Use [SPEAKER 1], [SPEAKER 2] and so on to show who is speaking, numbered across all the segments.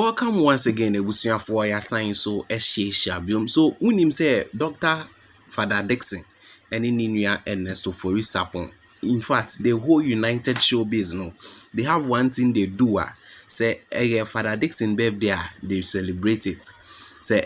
[SPEAKER 1] Welcome once again, Ebusia for your science so ShowBiz. So unim say Dr. Father Dixon and Ninia Ernesto for Sapon. In fact, the whole United ShowBiz no. They have one thing they do say Father Dixon birthday they celebrate it. Say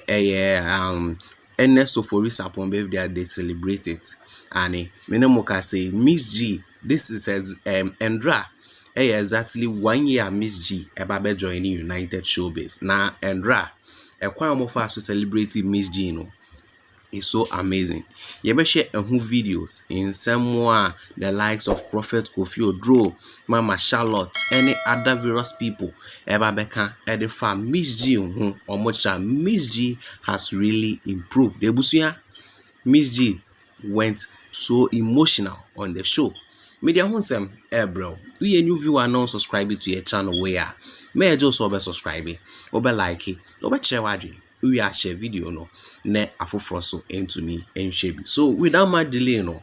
[SPEAKER 1] Ernesto for Sapon birthday they celebrate it. And Menemoka say Mzgee, this is Endra. Exactly 1 year Mzgee eba joining United ShowBiz. Na Endra ekwan mo fa so celebrate Mzgee no. It's so amazing. You be share videos in somewhere the likes of Prophet Kofi Odro, Mama Charlotte, any other various people eba beka the fam Mzgee Mzgee has really improved. Debusia Mzgee went so emotional on the show. Media Hunsem, bro. We a new viewer non subscribe to your channel where may just over subscribe, over like it, over share we are share video no ne afofroso into me and shebi. So without much delay no,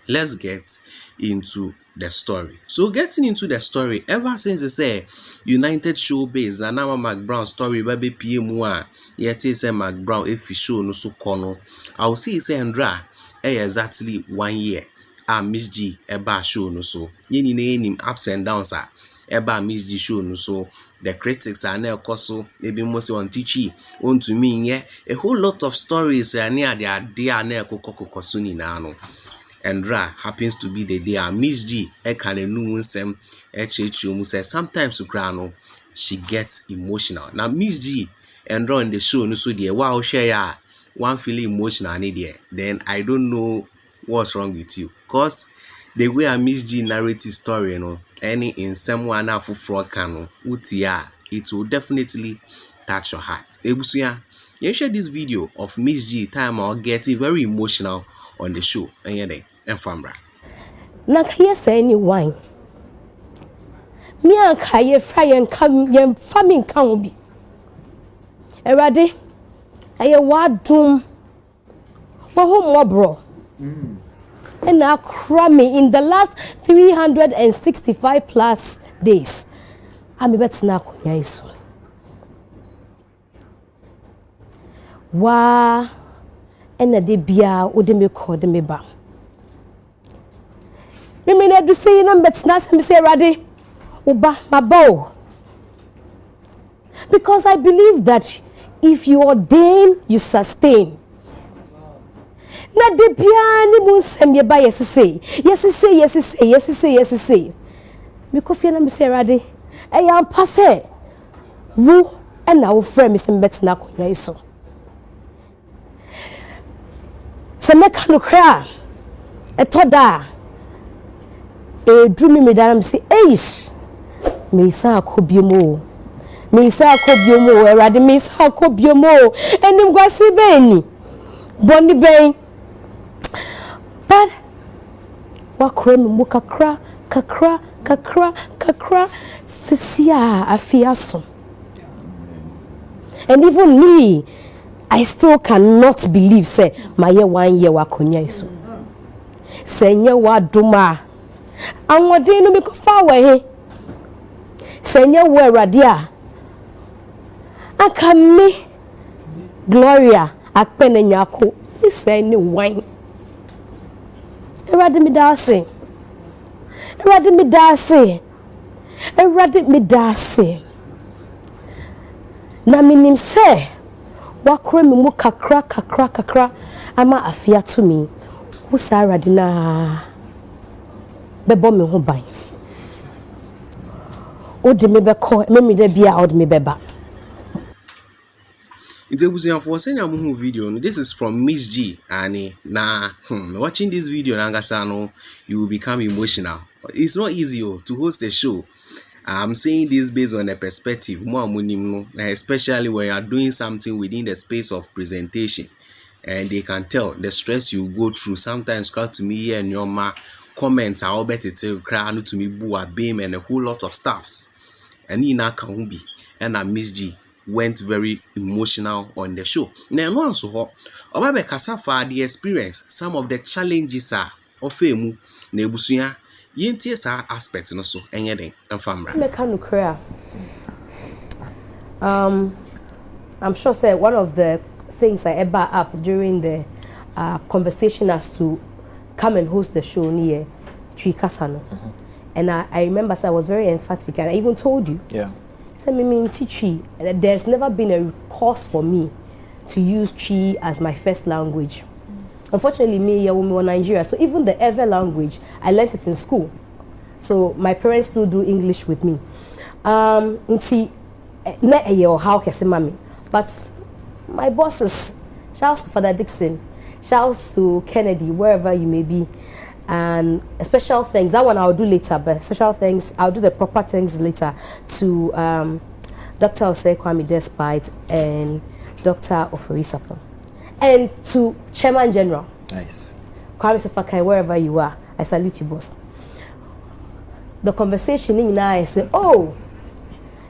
[SPEAKER 1] let's get into the story. So getting into the story, ever since they say United ShowBiz and now Mark Brown story baby PM1 yet say Mark Brown if you show no so kono, I'll see say Andra exactly 1 year. Mzgee eba show no so yeni na enim ups and downs eba Mzgee show no so the critics are now koso ebi mo se on teachi on to me a whole lot of stories near their dear na kokokoso ni na no. Endra happens to be the day Mzgee e kan enu nsem e chechi mu say sometimes to cry no she gets emotional. Now Mzgee Endra on the show no so there wow share ya one feeling emotional ni there, then I don't know what's wrong with you, cause the way Mzgee narrate his story, you know, any in someone for fraud canon, it will definitely touch your heart. Ebusuya, you share this video of Mzgee time or getting very emotional on the show, and you're there, and Fambra.
[SPEAKER 2] Na kaya say any wine. Me and kaya fry and come yem farming can be. Erade, aye wadum. Wahom bro. And now cramming in the last 365 plus days. I'm bet na kunya iso. Wa ena de bia ode me ko de me ba. Me na do say na bet na say me say rade uba mabo. Because I believe that if you ordain, you sustain. Na de bia ni mu nsem ye ba yesese me kofi na me se rade e ya pase wo e na wo frɛ me se mbet na konya iso se me kanu kra e toda e dru me dara me se eish me sa akobiomo e rade me sa akobiomo enim gwase beni boni ben. But wakre mu kakra sisia afiaso. And even me, I still cannot believe say my 1 year wakonya iso. Senye waduma. Anwode no me ko fa wa he. Senye wo radia. Aka me Gloria akpene nyako. Say ni wine. Erade me dase. Na minim se wakre me mu kakra ama afia to me. Wo sa erade na bebo me ho ban. O de me be ko me de bia o de me beba.
[SPEAKER 1] It's a for sending a video. This is from Mzgee and watching this video Nangasano, you will become emotional. It's not easy to host a show. I'm saying this based on a perspective, especially when you are doing something within the space of presentation, and they can tell the stress you go through. Sometimes call to me here and your comments are all better to cry to me boo a beam and a whole lot of stuffs. And in a be and a Mzgee went very emotional on the show. Now, no so hot. Obabe kasafa the experience some of the challenges are of emu nebusuya yentie sa aspect no so enye den amfamra.
[SPEAKER 2] Me kanu kra. I'm sure say one of the things I ever up during the conversation as to come and host the show near Tree Kasano. And I remember I was very emphatic, and I even told you.
[SPEAKER 3] Yeah.
[SPEAKER 2] So me mean Tree. There's never been a course for me to use Tree as my first language. Unfortunately, me in Nigeria, so even the Ever language, I learnt it in school. So my parents still do English with me. Inti na eyo how kese mami, but my bosses, shouts to Father Dixon, shouts to Kennedy, wherever you may be. And special thanks, that one I'll do later, but special thanks, I'll do the proper things later to Dr. Osei Kwame Despite and Dr. Ofori-Sapon. And to Chairman General.
[SPEAKER 3] Nice.
[SPEAKER 2] Kwame Sefakai, wherever you are, I salute you, boss. The conversation in I said, oh,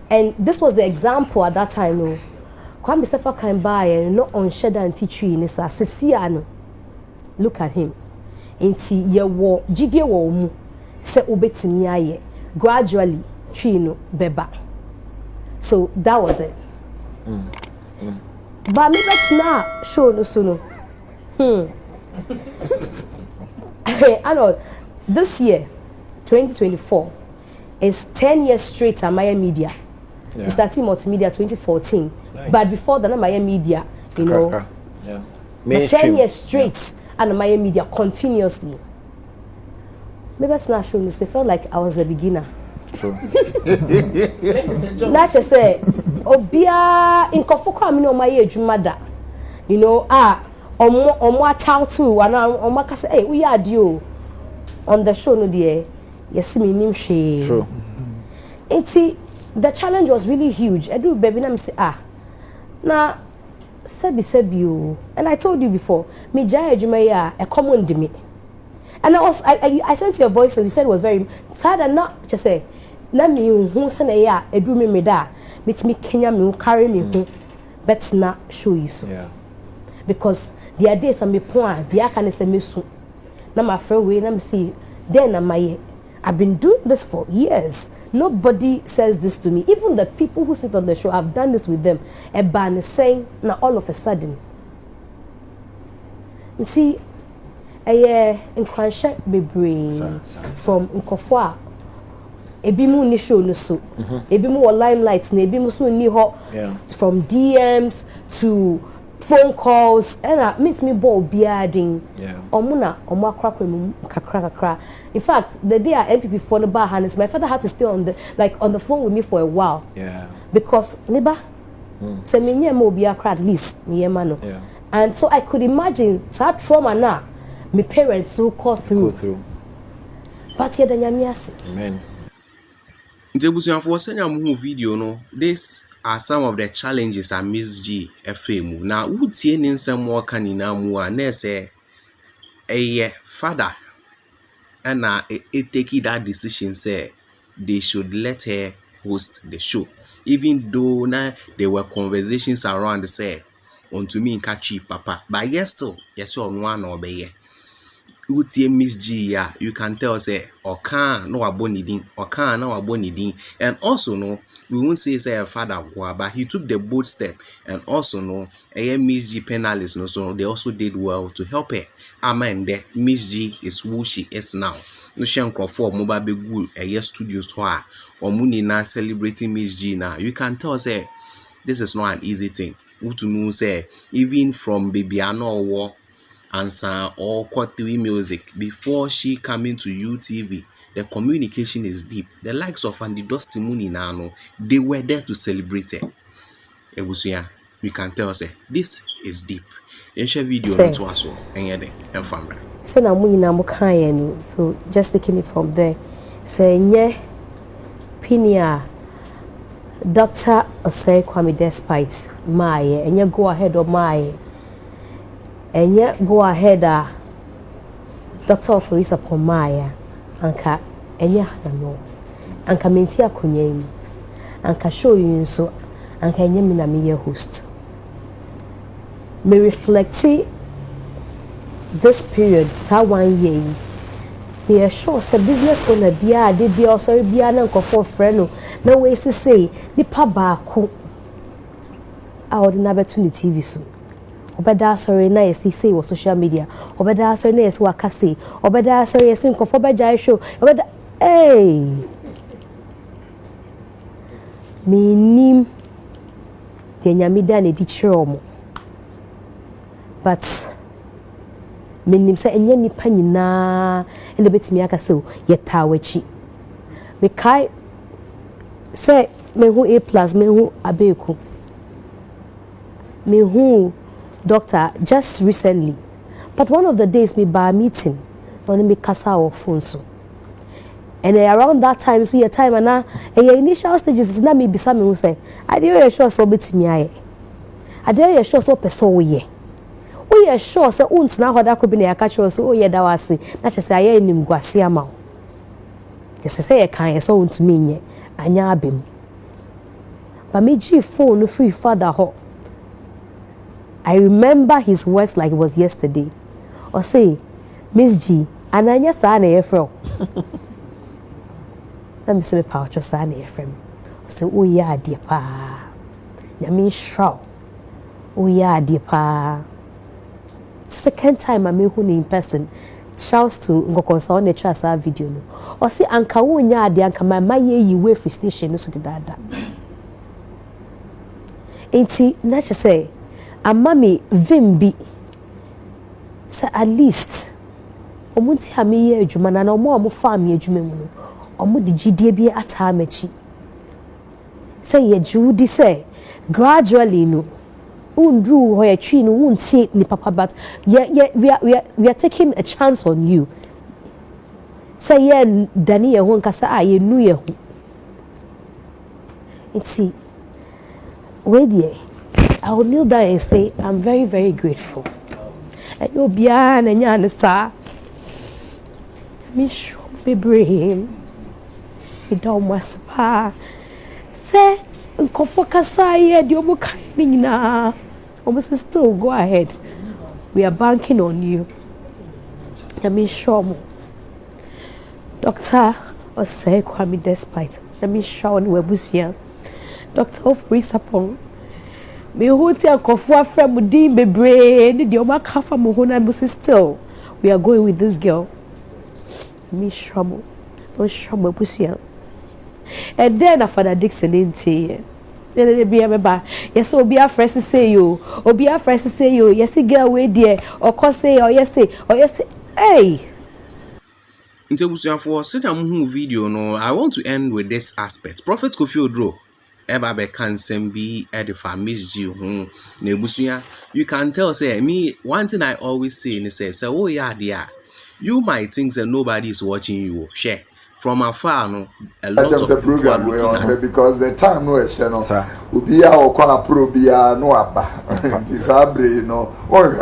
[SPEAKER 2] and this was the example at that time, no. Kwame Sefakai by and not on Shedda and T3 in this, look at him. Inti ye wo jide wo mu se obetimi aye gradually tree no beba. So that was it. But me bet na show no so no. I know this year 2024 is 10 years straight at Maya Media.
[SPEAKER 3] Yeah.
[SPEAKER 2] We started multimedia 2014.
[SPEAKER 3] Nice.
[SPEAKER 2] But before that Maya Media, you know.
[SPEAKER 3] Yeah.
[SPEAKER 2] But 10 years straight and Maya Media continuously. Maybe it's not showing, so it felt like I was a beginner.
[SPEAKER 3] True.
[SPEAKER 2] Not just say, Obia in Kofoko, no my age mother. You know, on what tell too, and on what say, hey, we are due on the show, no dear. Yes, me name she.
[SPEAKER 3] True.
[SPEAKER 2] It's the challenge was really huge. I do baby, I'm say, now. Sebi and I told you before, me jaya jumaya a common to me. And I sent you a voice, so you said it was very sad and not just say, let me who send a ya, a do me da, meet me Kenya me carry me, but not show you so.
[SPEAKER 3] Yeah.
[SPEAKER 2] Because the idea is a me point, be I can say me soon. Now my friend way, let me see, then I've been doing this for years. Nobody says this to me. Even the people who sit on the show, I've done this with them. A ban is saying, now all of a sudden. You see, in Kwansha Bebre from Nkofwa, Ebimu ni show no so. Ebimu wa limelights, Ebimu so ni ho from DMs to phone calls, and I meet me ball bearding. Omuna, kakra. In fact, the day I MPP for the bar hands, my father had to stay on the phone with me for a while.
[SPEAKER 3] Yeah.
[SPEAKER 2] Because neighbor, say me nye mo be at least me mano. And so I could imagine that trauma na my parents who go through. But yet
[SPEAKER 3] Amen.
[SPEAKER 1] For sending a video no, this are some of the challenges at Mzgee FM. Now, would see in some more canina mua nese a father and it take that decision say they should let her host the show. Even though now there were conversations around say on to me catchy papa. But yes still, yes on one or be Utie Mzgee, you can tell say or can no abonidin or can no abonidin. And also no, we won't say a father, but he took the bold step. And also no, a Mzgee penalist no, so they also did well to help her. Amen. The Mzgee is who she is now. No shank for mobile be good a year studios to her or money now celebrating Mzgee now. You can tell say this is not an easy thing. Utumu say even from Babyano war and or Q3 music before she coming to UTV. The communication is deep. The likes of Andy Dusty Mooney Nano, they were there to celebrate it. We can tell say this is deep. You share video to us and family.
[SPEAKER 2] So now we na so just taking it from there. Say nye Pinia Dr. Osei Kwame Despite my and you go ahead of my and yet go ahead Dr. Ofori-Sapon my anka enya no anka menti akonya anka show you so anka enya me na me host me reflect this period ta 1 year be sure say business owner bia de bia sorry bia na nkofo frɛ no na we say nipa baako our never to the TV soon. Obeda sorry na yesi say was social media. Obeda sorry na yesi wakase. Obeda sorry yesi nkofo beja show. Obeda hey. Minim de nyamida ne di chiro but minim say enye nipa nyina ende betimi aka say yeta wachi. Me kai say me hu A+, me hu abeku. Me hu doctor just recently, but one of the days me by meeting on me kasa or phone so, and around that time so your time and now initial stages is not me bisa me who say I dey sure so bit me aye I dey sure so person we ye sure say unt na hoda ko bi na yaka sure so ye da wase na che say aye nim gwase ama wo just say ye kan ye so unt me nye anya abem but me G phone free father ho. I remember his words like it was yesterday. Or say, Mzgee, ananya sa na yefro. Let me say me pouch sa na yefrem. Say, oh yeah, dear pa. Nyami shraw. Oh yeah, dear pa. Second time I meet in person. Shouts to Ngokonsa on the trasa video no. Or say anka wo nya ade anka my ye way free station no so dada. Enti na say amami vimbi say at least omunti ha me ye adwuma na omo fa me adwuma mu no omo de gidie bi ata machi say ye judi say gradually no undru ho ye twi no unti ni papa but we are taking a chance on you say ye dani ye ho nkasa ye nu ye ho iti we die I will kneel down and say, I'm very, very grateful. And you'll be an and yan, sir. Me show me brain. It don't was pa. Say, Uncle Focasai, the Omokaina. Almost still go ahead. We are banking on you. Let me show me. Doctor, or say, Kwame despite. Let me show you where Busia. Doctor of Risapong. Me hoti akofo afrem di bebre ni de o maka fa mo hona mo still we are going with this girl me shamo no shamo busia and then after Dixon nti ele bia me ba yes obi afresh say you obi afresh say you yes girl we there or cause say or yes hey
[SPEAKER 1] nti busuafo said am video no I want to end with this aspect. Prophet Kofi Odro eba be can be edifa Mzgee hu na ebusuya you can tell say me one thing I always say is say oh yeah dear you might think that nobody is watching you share from afar no a lot of people
[SPEAKER 3] program we on because the time no share no obi a okwa pro bia no aba this abre no or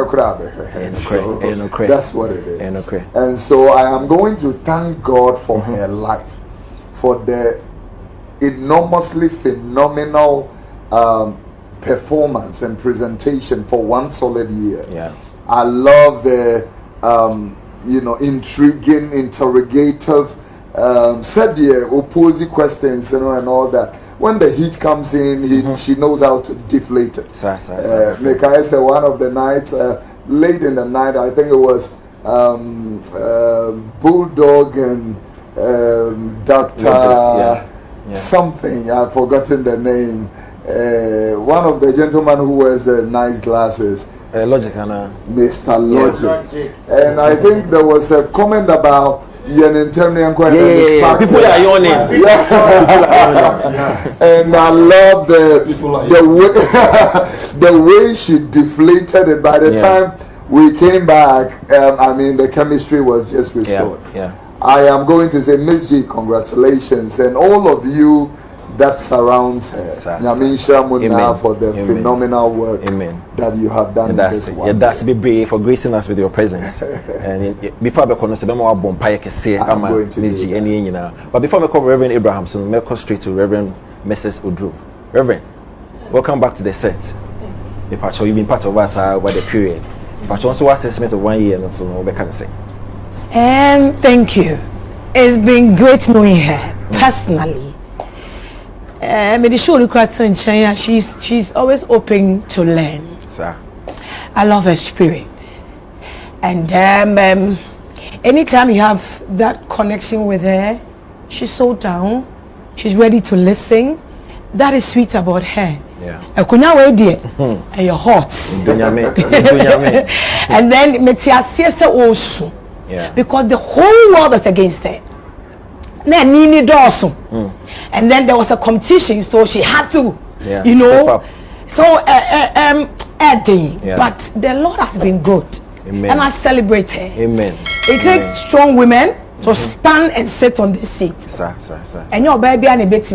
[SPEAKER 3] that's what it is and so I am going to thank God for her life, for the enormously phenomenal performance and presentation for one solid year.
[SPEAKER 4] Yeah,
[SPEAKER 3] I love the intriguing, interrogative, said the opposing questions, and all that. When the heat comes in, she knows how to deflate it. Like I said, one of the nights, late in the night, I think it was Bulldog and Dr. Something, I've forgotten the name. One of the gentlemen who wears the nice glasses.
[SPEAKER 4] Logic,
[SPEAKER 3] Mr. Logic. And I think there was a comment about people
[SPEAKER 4] are yawning.
[SPEAKER 3] And I love the way she deflated it. By the time we came back, the chemistry was just restored. I am going to say, Mzgee, congratulations, and all of you that surrounds her. Amen. For the phenomenal work that you have done in this one.
[SPEAKER 4] That's be brave for gracing us with your presence. And before I come, Mzgee, but before I come, Reverend Abraham, so I go straight to Reverend Mrs. Odro. Reverend, welcome back to the set. You've been part of us over the period. But also assessment of 1 year, and so what can I say?
[SPEAKER 5] Thank you. It's been great knowing her personally. Me the show requires in China. She's always open to learn.
[SPEAKER 4] Sir.
[SPEAKER 5] I love her spirit, and anytime you have that connection with her, she's so down. She's ready to listen. That is sweet about her.
[SPEAKER 4] Yeah.
[SPEAKER 5] And your hot. And then also.
[SPEAKER 4] Yeah.
[SPEAKER 5] Because the whole world is against her. And then there was a competition, so she had to, you know. So adding.
[SPEAKER 4] Yeah.
[SPEAKER 5] But the Lord has been good.
[SPEAKER 4] Amen.
[SPEAKER 5] And I celebrate her.
[SPEAKER 4] Amen.
[SPEAKER 5] It takes strong women to stand and sit on this seat.
[SPEAKER 4] Sir.
[SPEAKER 5] And your baby and a bit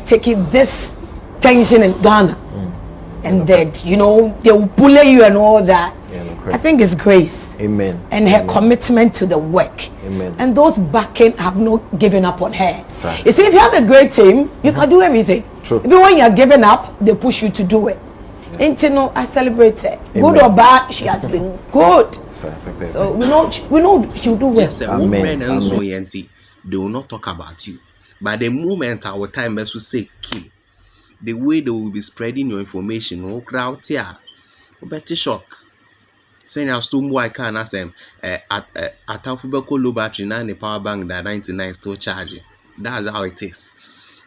[SPEAKER 5] taking this tension in Ghana. And that, you know, they will bully you and all that. I think it's grace.
[SPEAKER 4] Amen.
[SPEAKER 5] And her commitment to the work.
[SPEAKER 4] Amen.
[SPEAKER 5] And those backing have not given up on her.
[SPEAKER 4] Sir.
[SPEAKER 5] You see, if you have a great team, you can do everything.
[SPEAKER 4] True.
[SPEAKER 5] Even when you're giving up, they push you to do it. And you know, I celebrate her.
[SPEAKER 4] Amen.
[SPEAKER 5] Good or bad, she has been good.
[SPEAKER 4] Sir,
[SPEAKER 5] so we know she'll do well.
[SPEAKER 1] Yes, women and so they will not talk about you. But the moment our time best will say key, the way they will be spreading your information, no crowd here, better shock. Saying I still more I can ask them at alphabetical low battery now in the power bank that 99 still charging. That's how it is.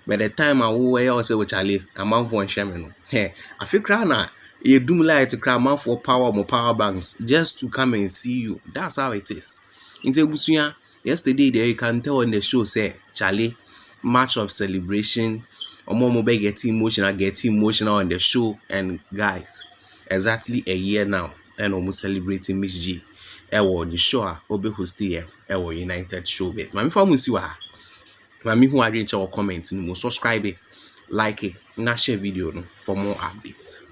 [SPEAKER 1] By the time I will also Charlie, a month for shaman. Hey, I feel crana. You do like to cry man for more power banks just to come and see you. That's how it is. In Tebusuya, yesterday there you can tell on the show say Charlie, match of celebration. Or more get emotional on the show, and guys, exactly a year now, and almost celebrating Mzgee. The show obe hosted here, United ShowBiz. Mami fa musiwa. Mami who are reach our comments, subscribe it, like it, and share video for more updates.